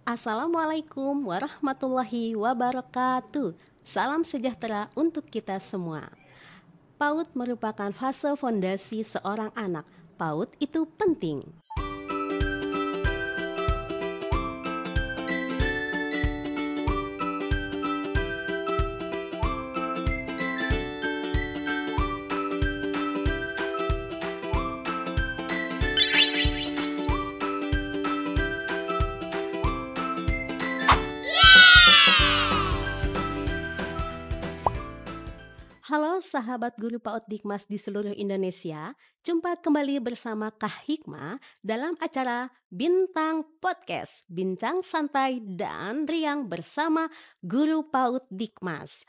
Assalamualaikum warahmatullahi wabarakatuh. Salam sejahtera untuk kita semua. PAUD merupakan fase fondasi seorang anak. PAUD itu penting. Halo sahabat guru PAUD Dikmas di seluruh Indonesia. Jumpa kembali bersama Kak Hikmah dalam acara Bintang Podcast, bincang santai dan riang bersama guru PAUD Dikmas.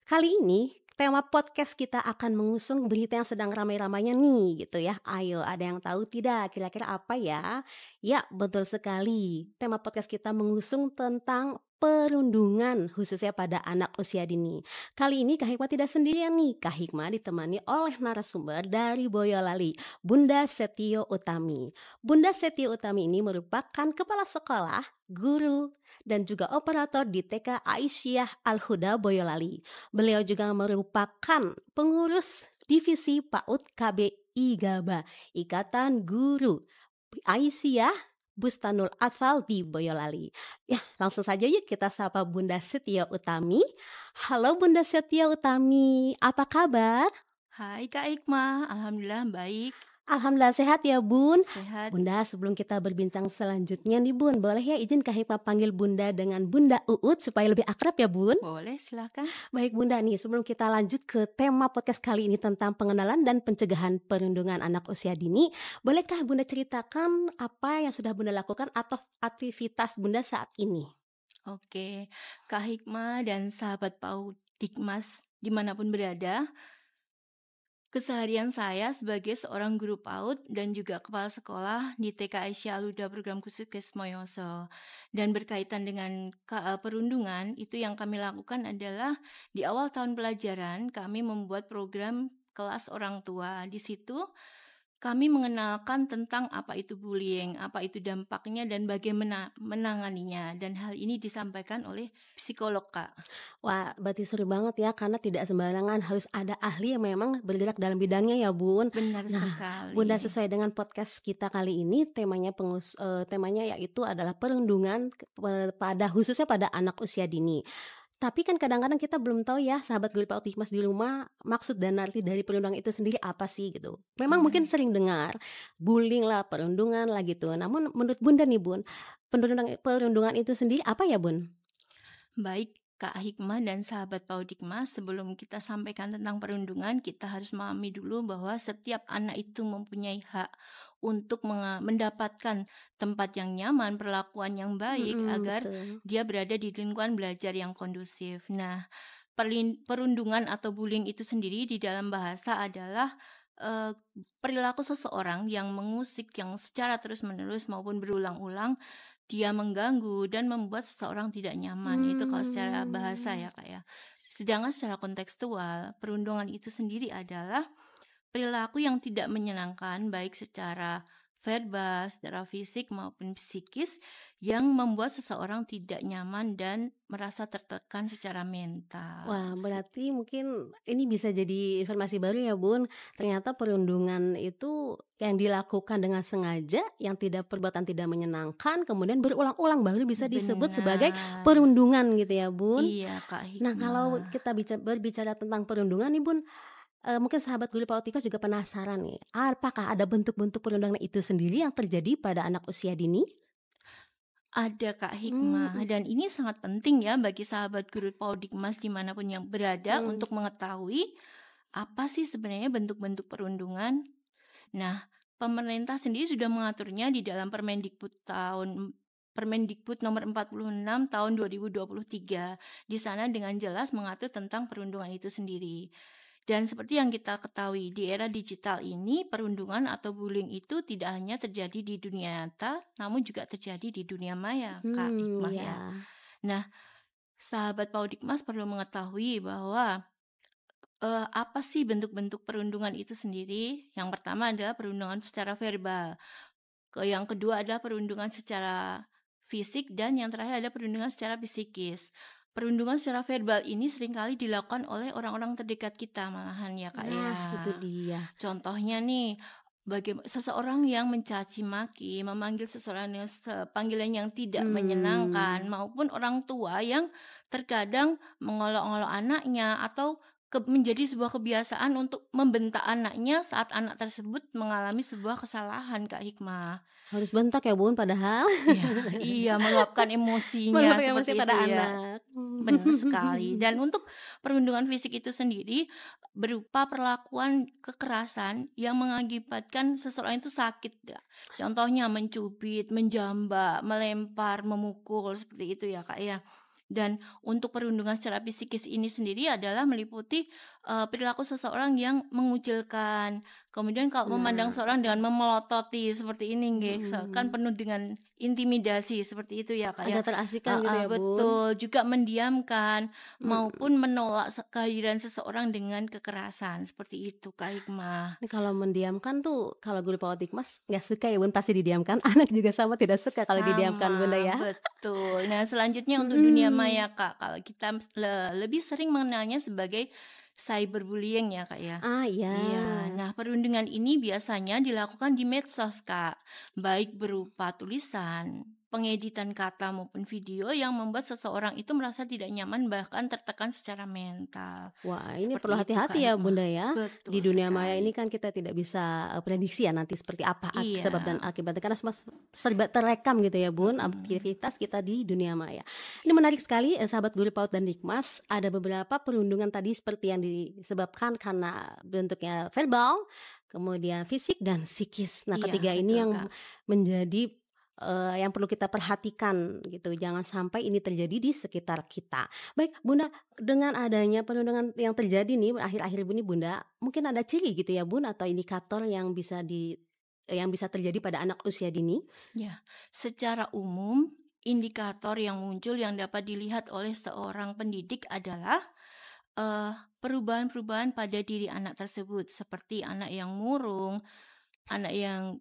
Kali ini tema podcast kita akan mengusung berita yang sedang ramai-ramainya nih gitu ya. Ayo, ada yang tahu tidak kira-kira apa ya? Ya, betul sekali. Tema podcast kita mengusung tentang perundungan khususnya pada anak usia dini. Kali ini Kak Hikmah tidak sendirian nih. Kak Hikmah ditemani oleh narasumber dari Boyolali, Bunda Setio Utami. Bunda Setio Utami ini merupakan kepala sekolah, guru, dan juga operator di TK Aisyah Al-Huda Boyolali. Beliau juga merupakan pengurus divisi PAUD KBI Gaba, Ikatan Guru Aisyah Bustanul Athal di Boyolali. Ya, langsung saja yuk kita sapa Bunda Setio Utami. Halo Bunda Setio Utami, apa kabar? Hai Kak Hikmah, alhamdulillah baik, Alhamdulillah sehat ya Bun. sehat. Bunda, sebelum kita berbincang selanjutnya nih Bun, boleh ya izin Kak Hikmah panggil Bunda dengan Bunda Uut supaya lebih akrab ya Bun? Boleh silakan. Baik Bunda nih, sebelum kita lanjut ke tema podcast kali ini tentang pengenalan dan pencegahan perundungan anak usia dini, bolehkah Bunda ceritakan apa yang sudah Bunda lakukan atau aktivitas Bunda saat ini? Oke, Kak Hikmah dan sahabat PAUD Dikmas dimanapun berada, keseharian saya sebagai seorang guru PAUD dan juga kepala sekolah di TK Aisyah Al-Huda Program Khusus Kesmoyoso. Dan berkaitan dengan perundungan, itu yang kami lakukan adalah di awal tahun pelajaran kami membuat program kelas orang tua. Di situ kami mengenalkan tentang apa itu bullying, apa itu dampaknya dan bagaimana menanganinya. Dan hal ini disampaikan oleh psikolog, Kak. Wah, berarti seru banget ya karena tidak sembarangan harus ada ahli yang memang bergerak dalam bidangnya ya Bun. Benar Nah, sekali. Bunda sesuai dengan podcast kita kali ini temanya yaitu adalah perundungan pada khususnya pada anak usia dini. Tapi kan kadang-kadang kita belum tahu ya sahabat guru PAUD Hikmas di rumah maksud dan arti dari perundungan itu sendiri apa sih gitu. Memang mungkin Iya. sering dengar bullying lah, perundungan lah gitu. Namun menurut Bunda nih Bun, perundungan itu sendiri apa ya Bun? Baik Kak Hikmah dan sahabat Paudikmas, sebelum kita sampaikan tentang perundungan, kita harus memahami dulu bahwa setiap anak itu mempunyai hak untuk mendapatkan tempat yang nyaman, perlakuan yang baik, agar Betul. dia berada di lingkungan belajar yang kondusif. Nah, perundungan atau bullying itu sendiri di dalam bahasa adalah eh, perilaku seseorang yang mengusik yang secara terus-menerus maupun berulang-ulang dia mengganggu dan membuat seseorang tidak nyaman. Itu kalau secara bahasa ya, Kak ya. Sedangkan secara kontekstual, perundungan itu sendiri adalah perilaku yang tidak menyenangkan baik secara verbal, secara fisik maupun psikis yang membuat seseorang tidak nyaman dan merasa tertekan secara mental. Wah, berarti mungkin ini bisa jadi informasi baru ya Bun. Ternyata perundungan itu yang dilakukan dengan sengaja, yang perbuatan tidak menyenangkan, kemudian berulang-ulang baru bisa disebut sebagai Benar. perundungan gitu ya Bun. Iya, Kak Nah, kalau Hikmah. kita berbicara tentang perundungan nih Bun, mungkin sahabat guru Pautikas juga penasaran nih, apakah ada bentuk-bentuk perundungan itu sendiri yang terjadi pada anak usia dini? Ada Kak Hmm, Hikmah, dan ini sangat penting ya bagi sahabat guru Paudikmas dimanapun yang berada hmm. untuk mengetahui apa sih sebenarnya bentuk-bentuk perundungan. Nah, pemerintah sendiri sudah mengaturnya di dalam Permendikbud nomor 46 tahun 2023. Di sana dengan jelas mengatur tentang perundungan itu sendiri. Dan seperti yang kita ketahui, di era digital ini perundungan atau bullying itu tidak hanya terjadi di dunia nyata, namun juga terjadi di dunia maya, Kak Hikmah Ya. ya. Nah, sahabat Paudikmas perlu mengetahui bahwa apa sih bentuk-bentuk perundungan itu sendiri? Yang pertama adalah perundungan secara verbal. Yang kedua adalah perundungan secara fisik, dan yang terakhir ada perundungan secara psikis. Perundungan secara verbal ini seringkali dilakukan oleh orang-orang terdekat kita malahan ya Kak Nah, itu ya. dia. Contohnya nih, seseorang yang mencaci maki, memanggil seseorang dengan panggilan yang tidak menyenangkan, maupun orang tua yang terkadang mengolok-olok anaknya, atau menjadi sebuah kebiasaan untuk membentak anaknya saat anak tersebut mengalami sebuah kesalahan, Kak Hikmah. Harus bentak ya Bun padahal. Iya, iya, meluapkan emosinya Meluapkan emosi seperti pada itu ya. anak. Benar sekali. Dan untuk perundungan fisik itu sendiri berupa perlakuan kekerasan yang mengakibatkan seseorang itu sakit ya. Contohnya mencubit, menjambak, melempar, memukul seperti itu ya Kak ya. Dan untuk perundungan secara psikis ini sendiri adalah meliputi perilaku seseorang yang mengucilkan. Kemudian kalau memandang Nah, seorang dengan memelototi seperti ini nggih, kan mm, penuh dengan intimidasi seperti itu ya Kak ya. agak terasingkan gitu ya Bun. Betul, juga mendiamkan Mm. maupun menolak kehadiran seseorang dengan kekerasan seperti itu Kak Hikmah. Ini kalau mendiamkan tuh, kalau guru PAUD Dikmas nggak suka ya Bun, pasti didiamkan. Anak juga sama tidak suka kalau didiamkan Bunda Sama, ya. betul. Nah, selanjutnya untuk dunia Mm. maya Kak, kalau kita lebih sering mengenalnya sebagai cyberbullying ya Kak ya. Ah Iya, ya. nah perundungan ini biasanya dilakukan di medsos Kak, baik berupa tulisan, pengeditan kata maupun video yang membuat seseorang itu merasa tidak nyaman bahkan tertekan secara mental. Wah, ini perlu Seperti itu Kak hati-hati ya Hikmah. Bunda ya. Di Betul dunia maya ini sekali. kan kita tidak bisa prediksi ya nanti seperti apa sebab dan Iya. akibatnya, karena semua serba terekam gitu ya Bun, Mm-mm. aktivitas kita di dunia maya. Ini menarik sekali sahabat guru PAUD dan Dikmas, ada beberapa perundungan tadi seperti yang disebabkan karena bentuknya verbal, kemudian fisik dan psikis. Nah, Iya, ketiga ini betul yang Kak. menjadi yang perlu kita perhatikan gitu, jangan sampai ini terjadi di sekitar kita. Baik Bunda, dengan adanya perundungan yang terjadi nih akhir-akhir ini Bunda, mungkin ada ciri gitu ya Bun atau indikator yang bisa terjadi pada anak usia dini? Ya, secara umum indikator yang muncul yang dapat dilihat oleh seorang pendidik adalah eh, perubahan-perubahan pada diri anak tersebut, seperti anak yang murung, anak yang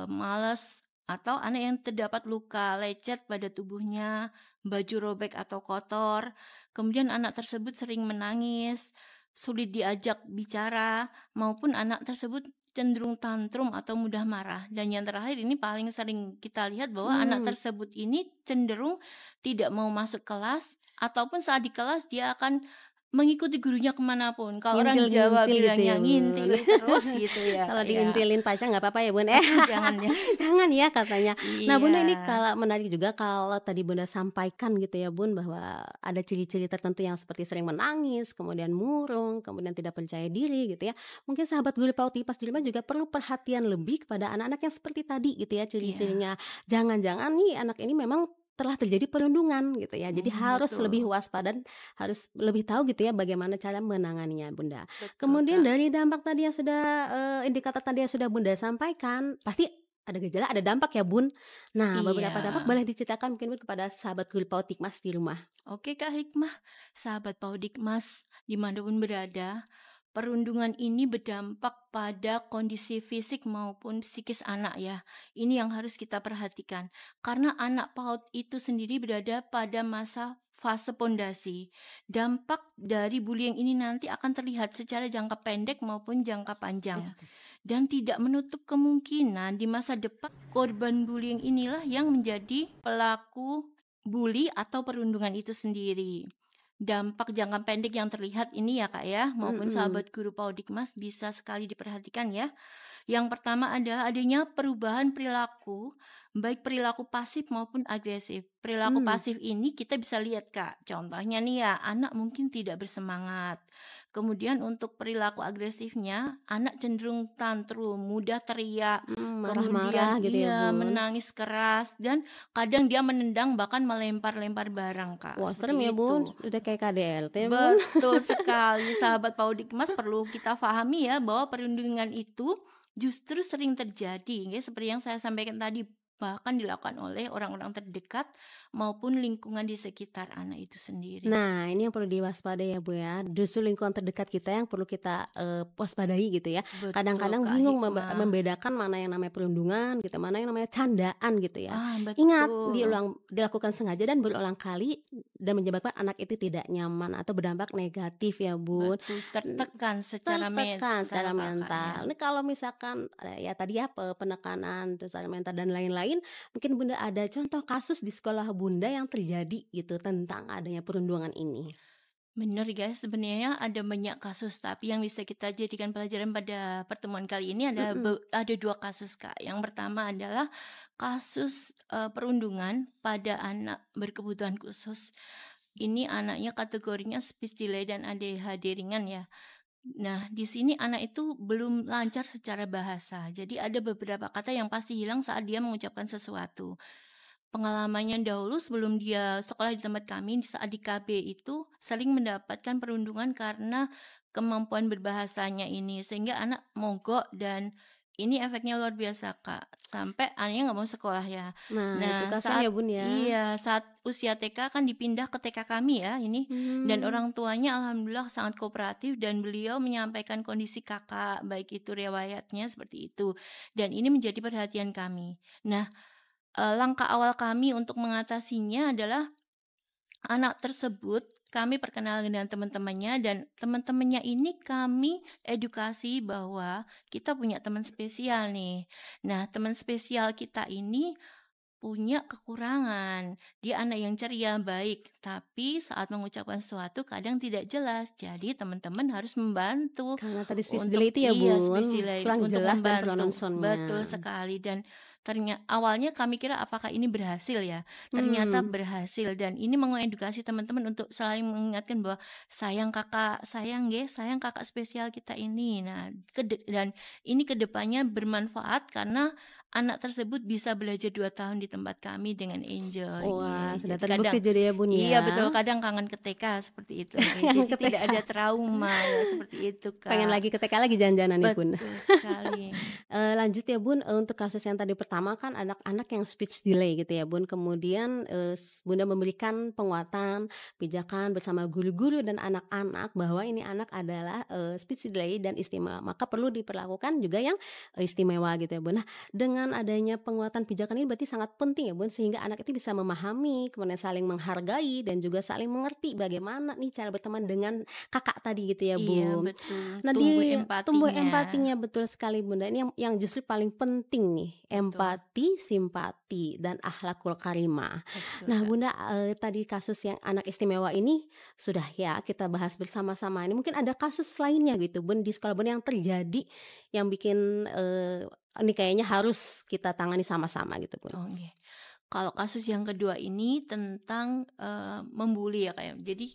malas, atau anak yang terdapat luka lecet pada tubuhnya, baju robek atau kotor. Kemudian anak tersebut sering menangis, sulit diajak bicara, maupun anak tersebut cenderung tantrum atau mudah marah. Dan yang terakhir ini paling sering kita lihat bahwa anak tersebut ini cenderung tidak mau masuk kelas, ataupun saat di kelas dia akan mengikuti gurunya kemanapun. Kalau orang Jawa Ngintil-ngintil gitu bilangnya ya Bun. ngintilin terus gitu ya Kalau Kak ya. diintilin pacar nggak apa-apa ya Bun Jangan ya. jangan ya katanya. Nah Bunda, ini Iya. kalau menarik juga kalau tadi Bunda sampaikan gitu ya Bun, bahwa ada ciri-ciri tertentu yang seperti sering menangis, kemudian murung, kemudian tidak percaya diri gitu ya. Mungkin sahabat guru PAUD Dikmas di rumah juga perlu perhatian lebih kepada anak-anak yang seperti tadi gitu ya Iya. ciri-cirinya. Jangan-jangan nih anak ini memang telah terjadi perundungan gitu ya. Jadi harus Betul. lebih waspada, harus lebih tahu gitu ya bagaimana cara menanganinya Bunda. Betul Kemudian Kak. dari dampak tadi yang sudah indikator tadi yang sudah Bunda sampaikan, pasti ada gejala, ada dampak ya Bun. Nah, beberapa dampak Iya. boleh diceritakan mungkin Bun kepada sahabat guru PAUD Dikmas di rumah. Oke Kak Hikmah, sahabat PAUD Dikmas dimanapun berada, perundungan ini berdampak pada kondisi fisik maupun psikis anak ya. Ini yang harus kita perhatikan. Karena anak PAUD itu sendiri berada pada masa fase pondasi. Dampak dari bullying ini nanti akan terlihat secara jangka pendek maupun jangka panjang. Dan tidak menutup kemungkinan di masa depan korban bullying inilah yang menjadi pelaku bully atau perundungan itu sendiri. Dampak jangka pendek yang terlihat ini ya Kak ya, maupun sahabat guru PAUD Dikmas bisa sekali diperhatikan ya. Yang pertama adalah adanya perubahan perilaku, baik perilaku pasif maupun agresif. Perilaku pasif ini kita bisa lihat Kak, contohnya nih ya, anak mungkin tidak bersemangat. Kemudian untuk perilaku agresifnya, anak cenderung tantrum, mudah teriak, Marah-marah kemudian gitu ya Bun. menangis keras, dan kadang dia menendang bahkan melempar-lempar barang Kak, Wah serem seperti ya Bun, itu. udah kayak KDLT Bun. Betul sekali sahabat PAUD Dikmas, perlu kita pahami ya bahwa perundungan itu justru sering terjadi ya, seperti yang saya sampaikan tadi, bahkan dilakukan oleh orang-orang terdekat maupun lingkungan di sekitar anak itu sendiri. Nah, ini yang perlu diwaspadai ya, Bu, ya. Justru lingkungan terdekat kita yang perlu kita, waspadai gitu ya. Betul, Kadang-kadang Kak bingung Hikmah. membedakan mana yang namanya perundungan gitu, mana yang namanya candaan gitu ya. Ah, Ingat, betul. dilakukan sengaja dan berulang kali dan menyebabkan anak itu tidak nyaman atau berdampak negatif ya, Bun. Betul, tertekan secara Tertekan mental secara Kakaknya. mental. Ini kalau misalkan, ya tadi ya penekanan terus secara mental dan lain-lain, mungkin Bunda ada contoh kasus di sekolah Bunda yang terjadi gitu tentang adanya perundungan ini? Benar guys, sebenarnya ada banyak kasus, tapi yang bisa kita jadikan pelajaran pada pertemuan kali ini Mhm. ada 2 kasus, Kak. Yang pertama adalah kasus, perundungan pada anak berkebutuhan khusus. Ini anaknya kategorinya speech delay dan ADHD ringan ya. Nah, di sini anak itu belum lancar secara bahasa. Jadi ada beberapa kata yang pasti hilang saat dia mengucapkan sesuatu. Pengalamannya dahulu sebelum dia sekolah di tempat kami saat di KB itu sering mendapatkan perundungan karena kemampuan berbahasanya ini sehingga anak mogok dan ini efeknya luar biasa Kak sampai anaknya nggak mau sekolah ya. Nah itu Nah kasihan ya saat Bun ya. iya saat usia TK kan dipindah ke TK kami ya ini dan Mmm. orang tuanya alhamdulillah sangat kooperatif dan beliau menyampaikan kondisi kakak baik itu riwayatnya seperti itu dan ini menjadi perhatian kami. Nah langkah awal kami untuk mengatasinya adalah anak tersebut kami perkenalkan dengan teman-temannya dan teman-temannya ini kami edukasi bahwa kita punya teman spesial nih. Nah, teman spesial kita ini punya kekurangan. Dia anak yang ceria, baik, tapi saat mengucapkan sesuatu kadang tidak jelas. Jadi teman-teman harus membantu Karena tadi speech delay untuk itu ya iya Bun, speech delay, kurang untuk jelas dan membantu. Betul pronounce-nya. sekali dan awalnya kami kira apakah ini berhasil ya? Ternyata Hmm. berhasil dan ini mengedukasi teman-teman untuk saling mengingatkan bahwa sayang kakak, sayang nggih, sayang kakak spesial kita ini. Nah, dan ini kedepannya bermanfaat karena anak tersebut bisa belajar 2 tahun di tempat kami dengan enjoy, Wah nggih. sudah Jadi terbukti kadang jadi ya Bun iya ya, betul, kadang kangen ke TK seperti itu, nggih. yang Jadi ke tidak ada TK, trauma ya, seperti itu, pengen Kak. lagi ke TK lagi jangan-jangan nih Bun. Betul sekali. Lanjut ya Bun, untuk kasus yang tadi pertama kan anak-anak yang speech delay gitu ya Bun, kemudian, Bunda memberikan penguatan, pijakan bersama guru-guru dan anak-anak bahwa ini anak adalah, speech delay dan istimewa, maka perlu diperlakukan juga yang, istimewa gitu ya Bun. Nah, dengan adanya penguatan pijakan ini berarti sangat penting ya Bun, sehingga anak itu bisa memahami, kemudian saling menghargai dan juga saling mengerti bagaimana nih cara berteman dengan kakak tadi gitu ya Iya Bun. betul, Nah tumbuh di tumbuh empatinya. empatinya betul sekali Bunda, ini yang justru paling penting nih, Betul, empati, simpati, dan akhlakul karimah. betul, Nah Kak. Bunda, tadi kasus yang anak istimewa ini sudah ya kita bahas bersama-sama, ini mungkin ada kasus lainnya gitu Bun, di sekolah Bun yang terjadi yang bikin, ini kayaknya harus kita tangani sama-sama gitu Bun? Oke. Kalau kasus yang kedua ini tentang, membuli ya, Kak, ya. Jadi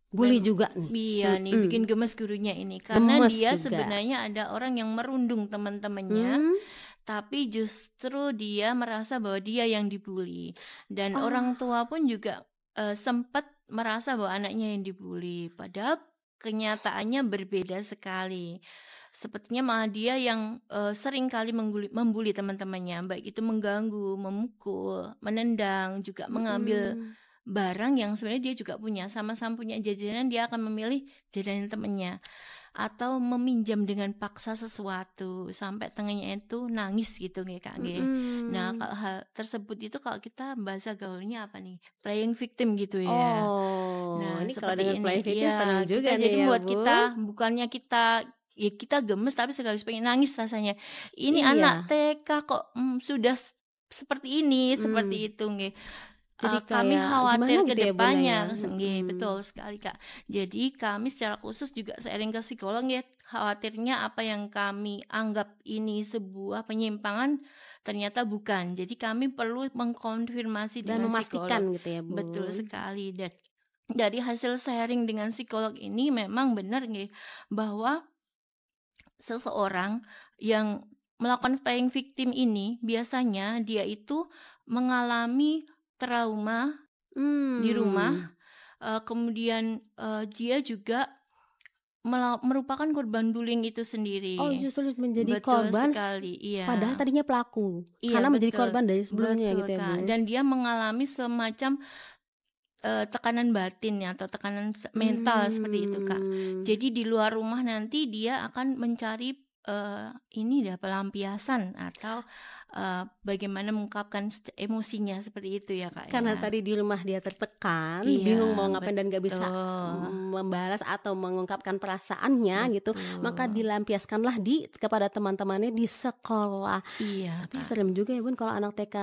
Bully juga nih? iya nih, bikin Mhm, gemes gurunya ini, karena gemes dia juga? sebenarnya ada orang yang merundung teman-temannya, Mmm, tapi justru dia merasa bahwa dia yang dibully. Dan orang ah, tua pun juga, sempat merasa bahwa anaknya yang dibully, padahal kenyataannya berbeda sekali. Sepertinya malah dia yang, sering kali membuli teman-temannya, baik itu mengganggu, memukul, menendang, juga mengambil mhm. barang yang sebenarnya dia juga punya, sama-sama punya jajanan, dia akan memilih jajanan temannya. Atau meminjam dengan paksa sesuatu, sampai tengahnya itu nangis gitu nggih, Kak, nggih. Nah, Mhm. kalau hal tersebut itu kalau kita bahasa gaulnya apa nih, playing victim gitu ya. Oh, Nah, ini kalau seperti dengan ini playing victim seneng iya, juga kita nih jadi ya, membuat Bun. kita bukannya kita ya kita gemes tapi sekaligus pengen nangis rasanya. Ini anak Iya, TK kok, sudah seperti ini, mmm, seperti itu nggih. jadi Kami kayak gimana khawatir ke gitu ya, Bunda, ya? depannya, nggih, Mhm. betul sekali, Kak. Jadi kami secara khusus juga seiring ke psikolog nggih, khawatirnya apa yang kami anggap ini sebuah penyimpangan, ternyata bukan. Jadi kami perlu mengkonfirmasi Dan dengan memastikan psikolog. gitu ya, Betul Bun. sekali, dan dari hasil sharing dengan psikolog ini memang benar nggih, bahwa seseorang yang melakukan playing victim ini biasanya dia itu mengalami trauma di rumah, Mmm, kemudian, dia juga merupakan korban bullying itu Oh, sendiri. justru menjadi Betul korban sekali, padahal iya. tadinya pelaku, Iya, karena menjadi betul. korban dari sebelumnya Betul, gitu ya, Kak. Bun? Dan dia mengalami semacam tekanan batin ya, atau tekanan mental seperti itu, Kak. Jadi di luar rumah nanti dia akan mencari ini ya, pelampiasan atau bagaimana mengungkapkan emosinya seperti itu ya, Kak, Karena ya. tadi di rumah dia tertekan, bingung mau Iya, ngapain dan gak bisa betul. membalas atau mengungkapkan perasaannya gitu, maka Betul. dilampiaskanlah kepada teman-temannya di sekolah. Iya, Tapi Kak. serem juga ya, Bun, kalau anak TK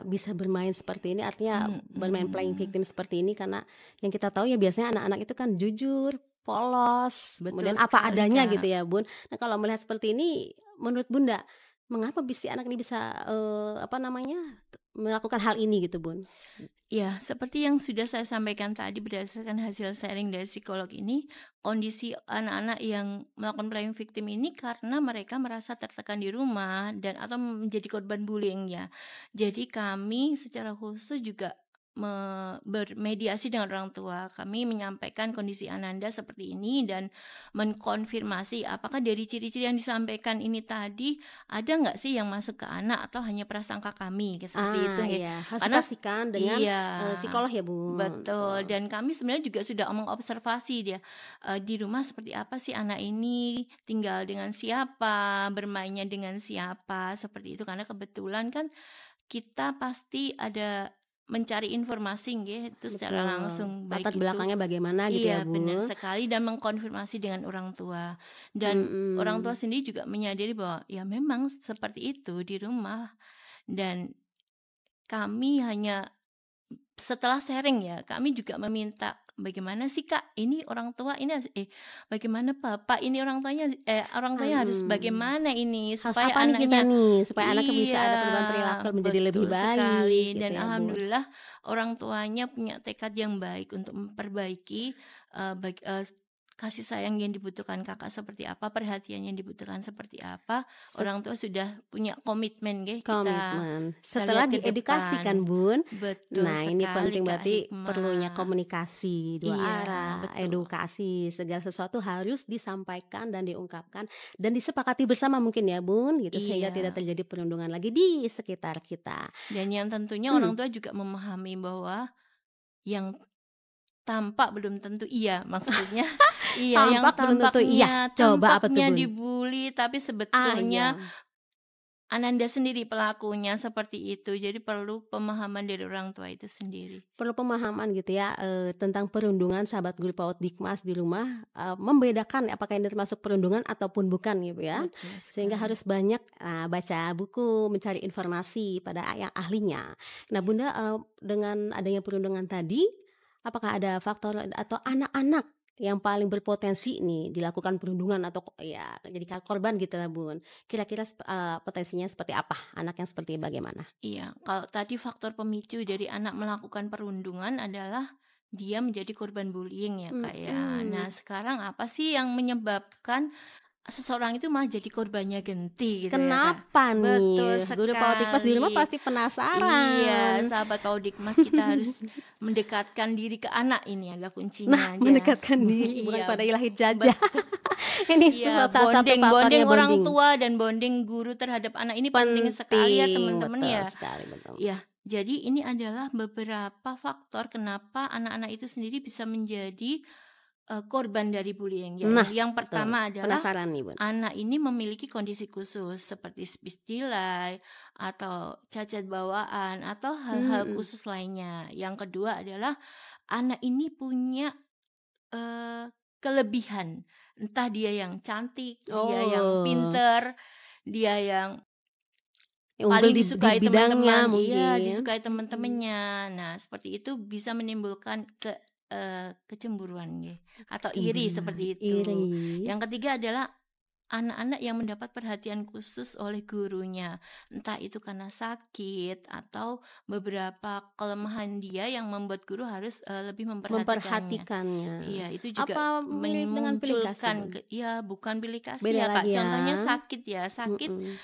bisa bermain seperti ini, artinya bermain playing Mhm. victim seperti ini, karena yang kita tahu ya biasanya anak-anak itu kan jujur, polos, Betul kemudian apa sekali, adanya Kak. gitu ya, Bun. Nah, kalau melihat seperti ini, menurut Bunda, mengapa si anak ini bisa melakukan hal ini gitu, Bun? Ya, seperti yang sudah saya sampaikan tadi berdasarkan hasil sharing dari psikolog ini, kondisi anak-anak yang melakukan playing victim ini karena mereka merasa tertekan di rumah dan atau menjadi korban bullying ya. Jadi kami secara khusus juga bermediasi dengan orang tua. Kami menyampaikan kondisi Ananda seperti ini dan mengkonfirmasi apakah dari ciri-ciri yang disampaikan ini tadi ada nggak sih yang masuk ke anak atau hanya prasangka kami, seperti itu nggih. Iya, harus Karena dipastikan dengan iya, psikolog ya, Bun. betul. Betul. Dan kami sebenarnya juga sudah mengobservasi dia di rumah seperti apa sih anak ini, tinggal dengan siapa, bermainnya dengan siapa, seperti itu. Karena kebetulan kan kita pasti ada mencari informasi nggih, itu secara Betul. langsung, Latar baik itu belakangnya bagaimana gitu ya, iya, benar Bu? sekali dan mengkonfirmasi dengan orang tua. Dan orang tua Mhm. sendiri juga menyadari bahwa ya memang seperti itu di rumah dan kami hanya setelah sharing ya, kami juga meminta, "Bagaimana sih, Kak, ini orang tua ini bagaimana Bapak ini orang tuanya harus Mhm. bagaimana ini Harus supaya apa nih kita anaknya." nih, supaya anaknya bisa ada perubahan perilaku Iya, menjadi lebih betul baik sekali gitu dan ya, Bun? alhamdulillah orang tuanya punya tekad yang baik untuk memperbaiki, kasih sayang yang dibutuhkan Kakak seperti apa, perhatian yang dibutuhkan seperti apa, Set orang tua sudah punya komitmen nggih, Komitmen. kita Setelah lihat ke diedukasi kan, depan. Bun? Betul Nah, ini sekali, penting, Kak berarti perlunya Hikmah. komunikasi dua Iya, arah, betul. edukasi, segala sesuatu harus disampaikan dan diungkapkan dan disepakati bersama mungkin ya, Bun, gitu, sehingga tidak Iya, terjadi perundungan lagi di sekitar kita. dan yang tentunya orang Mmm, tua juga memahami bahwa yang tampak belum tentu iya, maksudnya iya, yang tampak belum tentu iya. Coba apa tuh, tampaknya Bun? dibully, tapi Ah, sebetulnya iya. Ananda sendiri pelakunya, seperti itu. Jadi perlu pemahaman dari orang tua itu sendiri. Perlu pemahaman gitu ya, tentang perundungan sahabat guru PAUD Dikmas di rumah, membedakan apakah ini termasuk perundungan ataupun bukan gitu ya. Betul Sehingga sekali. harus banyak, baca buku, mencari informasi pada yang ahlinya. Nah, Bunda, dengan adanya perundungan tadi, apakah ada faktor atau anak-anak yang paling berpotensi nih dilakukan perundungan atau ya jadi korban gitu lah, Bun. Kira-kira potensinya seperti apa? Anak yang seperti bagaimana? Iya, kalau tadi faktor pemicu dari anak melakukan perundungan adalah dia menjadi korban bullying ya, Kak, ya. Nah, Mhm. sekarang apa sih yang menyebabkan seseorang itu malah jadi korbannya genti gitu ya, Kak? Kenapa Betul nih? Guru PAUD di rumah sekali. pasti Iya, penasaran. sahabat Audikmas kita harus mendekatkan diri ke anak, ini adalah Nah, kuncinya aja. mendekatkan diri bukan Iya, pada ilahi jajah. betul. Ini Iya, salah satu bonding faktornya, bonding orang bonding. tua dan bonding guru terhadap anak ini penting sekali ya Penting, teman-teman betul ya. sekali, betul. Ya, jadi ini adalah beberapa faktor kenapa anak-anak itu sendiri bisa menjadi korban dari bullying. Nah, Yang betul. pertama adalah Penasaran nih, Bun. anak ini memiliki kondisi khusus seperti speech delay atau cacat bawaan atau hal-hal Mhm. khusus lainnya. Yang kedua adalah anak ini punya eh, kelebihan. Entah dia yang cantik, dia yang Oh, pinter, dia yang unggul paling di disukai bidangnya teman-teman, iya, mungkin. disukai Mhm. teman-temannya. Nah, seperti itu bisa menimbulkan kecemburuan nggih, atau iri Kecemburuan, seperti iri. itu. Yang ketiga adalah anak-anak yang mendapat perhatian khusus oleh gurunya. Entah itu karena sakit atau beberapa kelemahan dia yang membuat guru harus lebih memperhatikannya. Memperhatikannya. Iya, itu juga Apa mirip dengan pilih kasih, memunculkan Bun? ya bukan bilik kasih Beda ya, Kak. lagi ya. Contohnya sakit ya, sakit Mhm.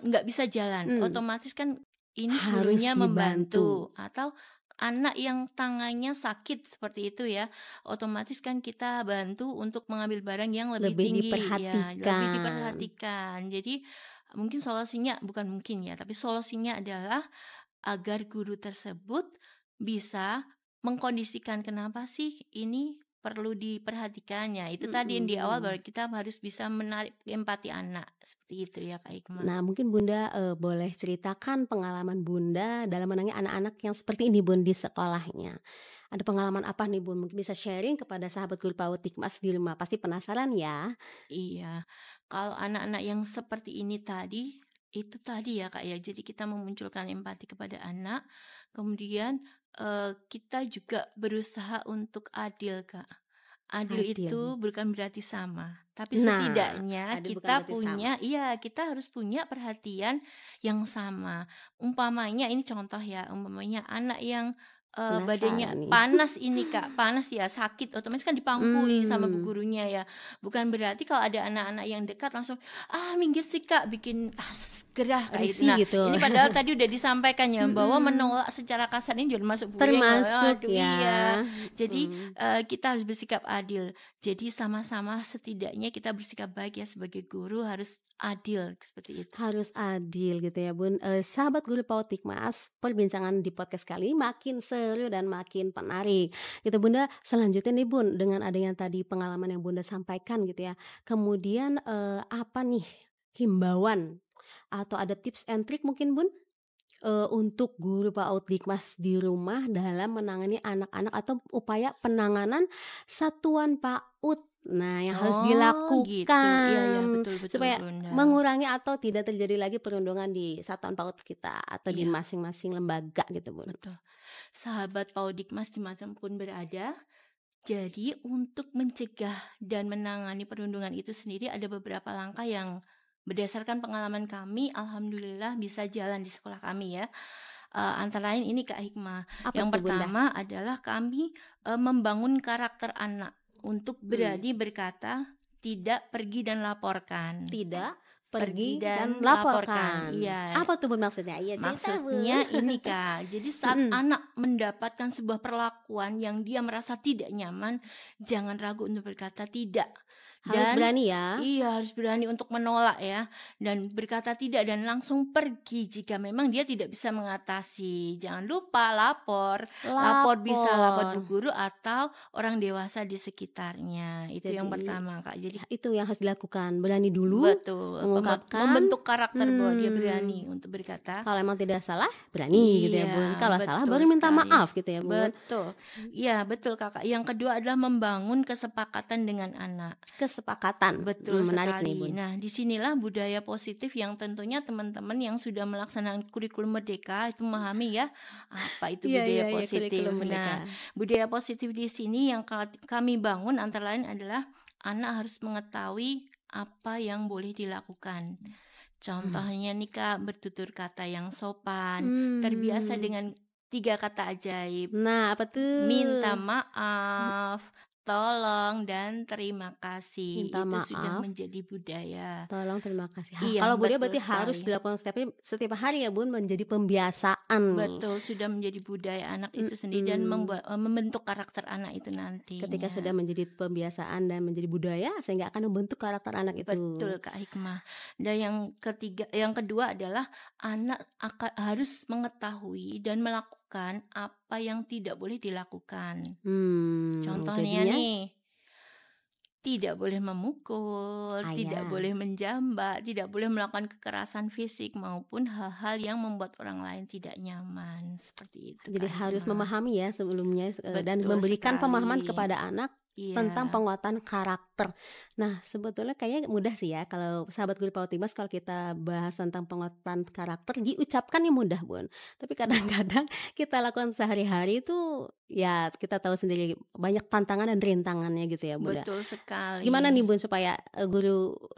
nggak bisa jalan, Mmm. otomatis kan ini Harus gurunya dibantu. membantu atau anak yang tangannya sakit seperti itu ya, otomatis kan kita bantu untuk mengambil barang yang lebih Lebih tinggi ya, lebih diperhatikan. diperhatikan. Jadi mungkin solusinya bukan mungkin ya, tapi solusinya adalah agar guru tersebut bisa mengkondisikan kenapa sih ini perlu diperhatikannya. Itu tadi yang di awal baru Mhm. kita harus bisa menarik empati anak. Seperti itu ya Kak Hikmah. Nah, mungkin Bunda, boleh ceritakan pengalaman Bunda dalam menangani anak-anak yang seperti ini Bun, di sekolahnya. Ada pengalaman apa nih Bun? Mungkin bisa sharing kepada sahabat guru PAUD Hikmas di rumah, pasti penasaran ya? Iya, kalau anak-anak yang seperti ini tadi, itu tadi ya Kak ya, jadi kita memunculkan empati kepada anak, kemudian kita juga berusaha untuk adil Kak. Adil Adil. itu bukan berarti sama, tapi Nah, setidaknya adil bukan kita berarti sama. punya, iya kita harus punya perhatian yang sama. Umpamanya ini contoh ya, umpamanya anak yang badannya Penasaran nih. panas ini Kak, panas ya sakit, otomatis kan dipangku ini sama bu Mmm, gurunya ya. Bukan berarti kalau ada anak-anak yang dekat langsung, "Ah minggir sih Kak," bikin gerah kayak gitu. risih Nah, gitu. ini padahal tadi udah disampaikan ya bahwa Mhm, menolak secara kasar ini jangan masuk bullying loh. termasuk Aduh ya. iya. Jadi Mhm. kita harus bersikap adil. Jadi sama-sama setidaknya kita bersikap baik ya sebagai guru harus adil seperti itu. Harus adil gitu ya Bun. Sahabat guru PAUD Hikmas, perbincangan di podcast kali ini makin seru dan makin menarik gitu Bunda. Selanjutnya nih Bun, dengan adanya tadi pengalaman yang Bunda sampaikan gitu ya, kemudian, apa nih himbauan atau ada tips and trick mungkin Bun, untuk guru PAUD Hikmas di rumah dalam menangani anak-anak atau upaya penanganan satuan PAUD? Nah, yang harus Oh gitu. Iya ya, dilakukan betul betul supaya Bunda. mengurangi atau tidak terjadi lagi perundungan di satuan PAUD kita atau di Iya, masing-masing lembaga gitu, Bun. betul. Sahabat Paudikmas dimanapun berada, jadi untuk mencegah dan menangani perundungan itu sendiri ada beberapa langkah yang berdasarkan pengalaman kami, alhamdulillah bisa jalan di sekolah kami ya. Antara lain ini Kak Hikmah. Apa Yang tuh, Bunda? pertama adalah kami membangun karakter anak untuk Mmm, berani berkata tidak, pergi dan laporkan. tidak, Pergi pergi, dan dan laporkan. laporkan. Iya. Apa tuh, Bun, maksudnya? Iya, cerita, Bun. Maksudnya ini Kak, jadi saat Mhm, anak mendapatkan sebuah perlakuan yang dia merasa tidak nyaman, jangan ragu untuk berkata tidak. harus Dan berani ya, iya harus berani untuk menolak ya, dan berkata tidak dan langsung pergi jika memang dia tidak bisa mengatasi. Jangan lupa lapor, lapor bisa lapor lapor. bu guru atau orang dewasa di sekitarnya. Itu yang Jadi, pertama Kak. Jadi ya itu yang harus dilakukan, berani dulu betul, mengungkapkan, membentuk karakter bahwa dia berani mmm. untuk berkata Kalau emang tidak salah, berani gitu ya, iya, Bun. Kalau salah betul baru minta sekali. maaf gitu ya, Bun. Betul. Iya, betul Kakak. Yang kedua adalah membangun kesepakatan dengan anak. Kesepakatan, Betul menarik nih, sekali. Bun. Nah, disinilah budaya positif yang tentunya teman-teman yang sudah melaksanakan kurikulum merdeka itu memahami ya, apa itu Iya iya budaya iya, kurikulum positif. Merdeka. Nah, budaya positif di sini yang kami bangun antara lain adalah anak harus mengetahui apa yang boleh dilakukan. Mmm. Contohnya nih Kak, bertutur kata yang sopan, terbiasa Mmm. dengan 3 kata ajaib, Nah, apa minta tuh? maaf, tolong, dan terima kasih. Minta Itu sudah maaf, menjadi budaya. tolong, terima kasih. Iya, Kalau budaya betul berarti harus sekali. dilakukan setiap hari ya, Bun, menjadi pembiasaan nih. Betul, sudah menjadi budaya anak itu sendiri dan Mhm. membentuk karakter anak itu Ketika sudah nantinya. menjadi pembiasaan dan menjadi budaya, sehingga akan membentuk karakter anak itu. Betul Kak Hikmah. Dan yang kedua adalah anak harus mengetahui dan melakukan apa yang tidak boleh dilakukan. Contohnya Jadinya nih, tidak boleh memukul, tidak ayah. boleh menjambak, tidak boleh melakukan kekerasan fisik maupun hal-hal yang membuat orang lain tidak nyaman. Seperti itu Jadi Kak harus Hikmah. memahami ya sebelumnya, dan Betul memberikan pemahaman sekali. kepada anak tentang Iya. penguatan karakter. Nah, sebetulnya kayaknya mudah sih ya kalau sahabat guru Pautimas, kalau kita bahas tentang penguatan karakter diucapkan ya mudah, Bun. Tapi kadang-kadang kita lakukan sehari-hari itu ya kita tahu sendiri banyak tantangan dan rintangannya gitu ya, Bunda. Betul sekali. Gimana nih Bun supaya,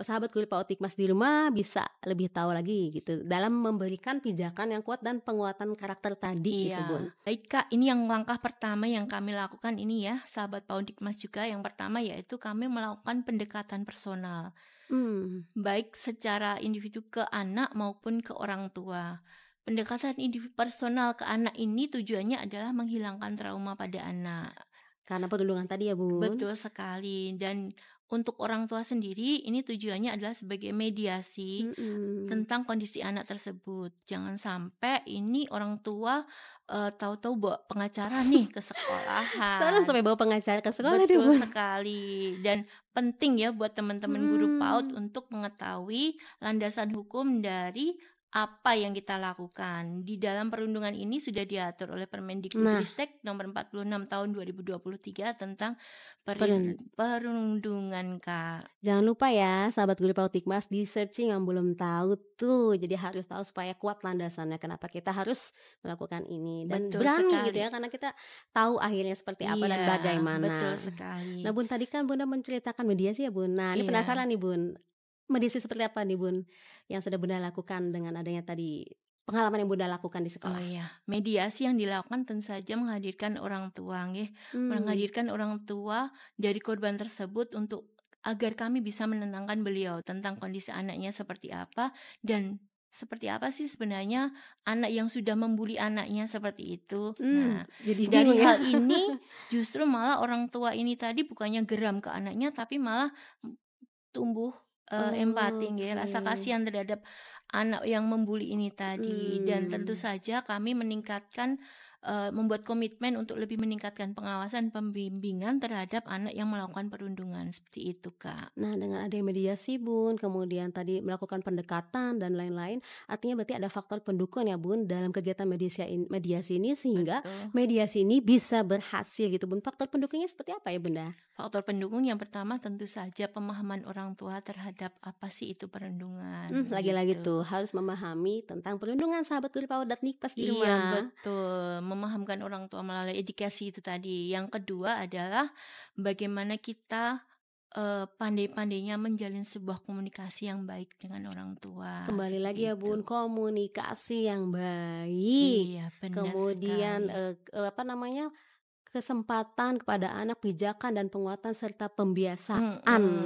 sahabat guru PAUD Hikmas di rumah bisa lebih tahu lagi gitu dalam memberikan pijakan yang kuat dan penguatan karakter tadi gitu, Bun? Iya. Baik Kak, ini yang langkah pertama yang kami lakukan ini ya, sahabat Paudikmas juga. Yang pertama yaitu kami melakukan pendekatan personal, Mmm, baik secara individu ke anak maupun ke orang tua. Pendekatan personal ke anak ini tujuannya adalah menghilangkan trauma pada anak. Karena perundungan tadi ya, Bun? Betul sekali. Dan untuk orang tua sendiri ini tujuannya adalah sebagai mediasi tentang kondisi anak tersebut. Jangan sampai ini orang tua tahu-tahu bawa pengacara nih ke Serem sekolahan. sampai bawa pengacara ke sekolah deh, Betul Bun. sekali. Dan penting ya buat teman-teman guru PAUD untuk mengetahui landasan hukum dari apa yang kita lakukan. Di dalam perundungan ini sudah diatur oleh Permendikbudristek nomor 46 tahun 2023 tentang perundungan, Kak. Jangan lupa ya, sahabat guru PAUD Hikmas, di searching yang belum tahu tuh. Jadi harus tahu supaya kuat landasannya kenapa kita harus melakukan ini dan Betul berani sekali. gitu ya, karena kita tahu akhirnya seperti apa dan Iya, bagaimana. betul sekali. Nah, Bun, tadi kan Bunda menceritakan mediasi ya, Bun. Nah, ini Iya. penasaran nih, Bun. Mediasi seperti apa nih, Bun, yang sudah Bunda lakukan dengan adanya tadi pengalaman yang Bunda lakukan di Oh sekolah? iya, mediasi yang dilakukan tentu saja menghadirkan orang tua, nggih. Menghadirkan orang tua dari korban tersebut untuk agar kami bisa menenangkan beliau tentang kondisi anaknya seperti apa dan seperti apa sih sebenarnya anak yang sudah membuli anaknya seperti itu. Nah, Jadi dari bingung ya. hal ini justru malah orang tua ini tadi bukannya geram ke anaknya tapi malah tumbuh empati, nggih, rasa Oke. kasihan terhadap anak yang membuli ini tadi. Dan tentu Hmm. saja kami meningkatkan membuat komitmen untuk lebih meningkatkan pengawasan pembimbingan terhadap anak yang melakukan perundungan seperti itu, Kak. Nah, dengan adanya mediasi, Bun, kemudian tadi melakukan pendekatan dan lain-lain, artinya berarti ada faktor pendukung ya, Bun, dalam kegiatan mediasi ini sehingga Betul. mediasi ini bisa berhasil gitu, Bun. Faktor pendukungnya seperti apa ya, Bunda? Faktor pendukung yang pertama tentu saja pemahaman orang tua terhadap apa sih itu perundungan. Lagi-lagi gitu. tuh harus memahami tentang perundungan, sahabat guru PAUD dan Nikpas di Iya, rumah. betul. Memahamkan orang tua melalui edukasi itu tadi. Yang kedua adalah bagaimana kita pandai-pandainya menjalin sebuah komunikasi yang baik dengan orang tua. Kembali seperti lagi ya, itu. Bun, komunikasi yang baik. Iya, benar Kemudian sekali. kesempatan kepada anak, pijakan dan penguatan serta pembiasaan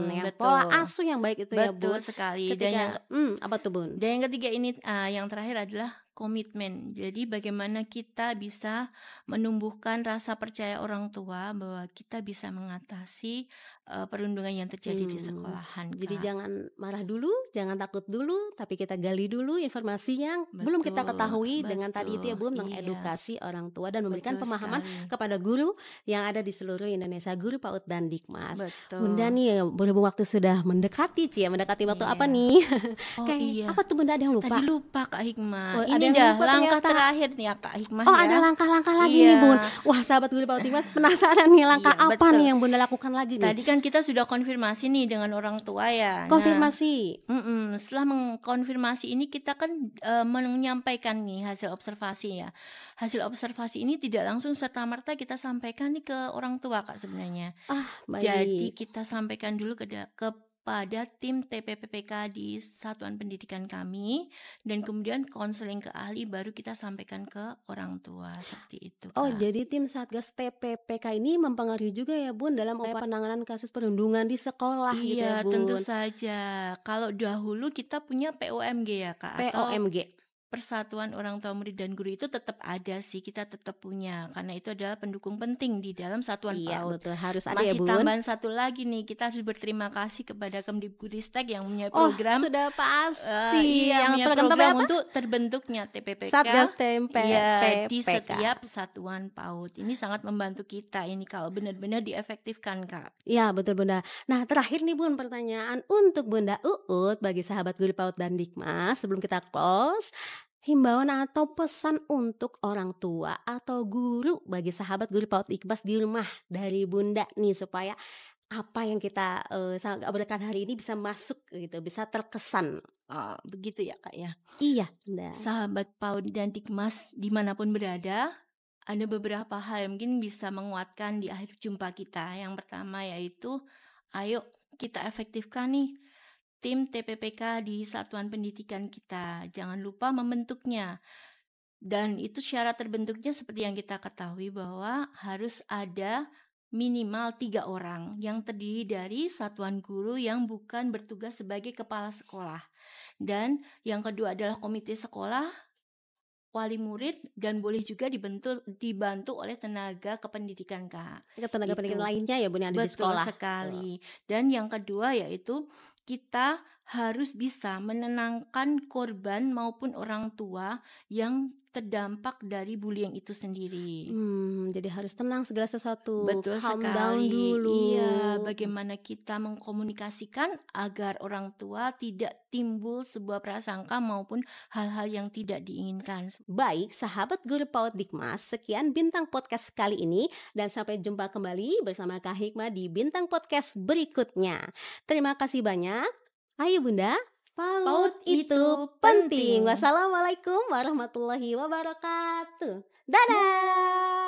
ya, betul. pola asuh yang baik itu ya, Betul Bun. sekali. Ketika apa tuh, Bun? Dan yang ketiga ini yang terakhir adalah komitmen. Jadi bagaimana kita bisa menumbuhkan rasa percaya orang tua bahwa kita bisa mengatasi perundungan yang terjadi di sekolahan, Jadi Kak. jangan marah dulu, jangan takut dulu, tapi kita gali dulu informasi yang belum kita Betul, ketahui dengan tadi itu ya, Bun, iya. mengedukasi orang tua dan memberikan Betul pemahaman sekali. kepada guru yang ada di seluruh Indonesia, guru PAUD dan Dikmas. Betul. Bunda nih, berhubung waktu sudah mendekati, mendekati waktu Iya. apa nih? Oh Kayak iya. apa tuh, Bunda, ada yang lupa? Tadi lupa, Kak Hikmah. Oh, ada Ini yang dah lupa langkah ternyata. terakhir nih ya, Kak Hikmah Oh, ya. ada langkah-langkah lagi Iya. nih, Bun. Wah, sahabat guru PAUD Dikmas penasaran nih langkah Iya, apa betul. nih yang Bunda lakukan lagi nih? Tadi kan kita sudah konfirmasi nih dengan orang tua ya. Konfirmasi. Nah, setelah mengkonfirmasi ini kita kan menyampaikan nih hasil observasi ya. Hasil observasi ini tidak langsung serta-merta kita sampaikan nih ke orang tua, Kak, sebenarnya. Baik. Jadi kita sampaikan dulu kepada tim TPPPK di satuan pendidikan kami dan kemudian konseling ke ahli baru kita sampaikan ke orang tua seperti itu, Kak. Oh, jadi tim Satgas TPPK ini mempengaruhi juga ya, Bun, dalam upaya penanganan kasus perundungan di sekolah gitu ya, Iya, Bun. tentu saja. Kalau dahulu kita punya POMG ya, Kak, atau POMG. Persatuan Orang Tua Murid dan Guru itu tetap ada sih, kita tetap punya karena itu adalah pendukung penting di dalam satuan Iya, PAUD. betul, harus ada ya, Masih Bun. tambahan satu lagi nih, kita harus berterima kasih kepada Kemdikbudristek yang punya Oh, program sudah pasti. yang Yang punya program program apa? untuk terbentuknya TPPK Satgas ya, di TPPK. setiap satuan PAUD. Ini sangat membantu kita ini kalau benar-benar diefektifkan, Kak. Ya, betul, Bunda. Nah, terakhir nih, Bun, pertanyaan untuk Bunda Uut bagi sahabat guru PAUD dan Dikmas sebelum kita close. Himbauan atau pesan untuk orang tua atau guru bagi sahabat guru PAUD Dikmas di rumah dari Bunda nih supaya apa yang kita berikan hari ini bisa masuk gitu, bisa terkesan. Begitu ya, Kak ya. Iya, Bunda. Sahabat PAUD dan Dikmas dimanapun berada, ada beberapa hal yang mungkin bisa menguatkan di akhir jumpa kita. Yang pertama yaitu, ayo kita efektifkan nih tim TPPK di satuan pendidikan kita. Jangan lupa membentuknya. Dan itu syarat terbentuknya seperti yang kita ketahui bahwa harus ada minimal 3 orang yang terdiri dari satuan guru yang bukan bertugas sebagai kepala sekolah. Dan yang kedua adalah komite sekolah wali murid dan boleh juga dibantu oleh tenaga kependidikan, Kak. Tenaga pendidikan Itu. lainnya ya Bun yang ada di Betul sekolah. sekali. Dan yang kedua yaitu kita harus bisa menenangkan korban maupun orang tua yang terdampak dari bullying itu sendiri. Jadi harus tenang segala sesuatu, Betul calm down sekali. dulu. Iya, bagaimana kita mengkomunikasikan agar orang tua tidak timbul sebuah prasangka maupun hal-hal yang tidak diinginkan. Baik, sahabat guru PAUD Dikmas, sekian Bintang Podcast kali ini dan sampai jumpa kembali bersama Kak Hikmah di Bintang Podcast berikutnya. Terima kasih banyak. Ayo Bunda, PAUD itu penting. Wassalamualaikum warahmatullahi wabarakatuh. Dadah.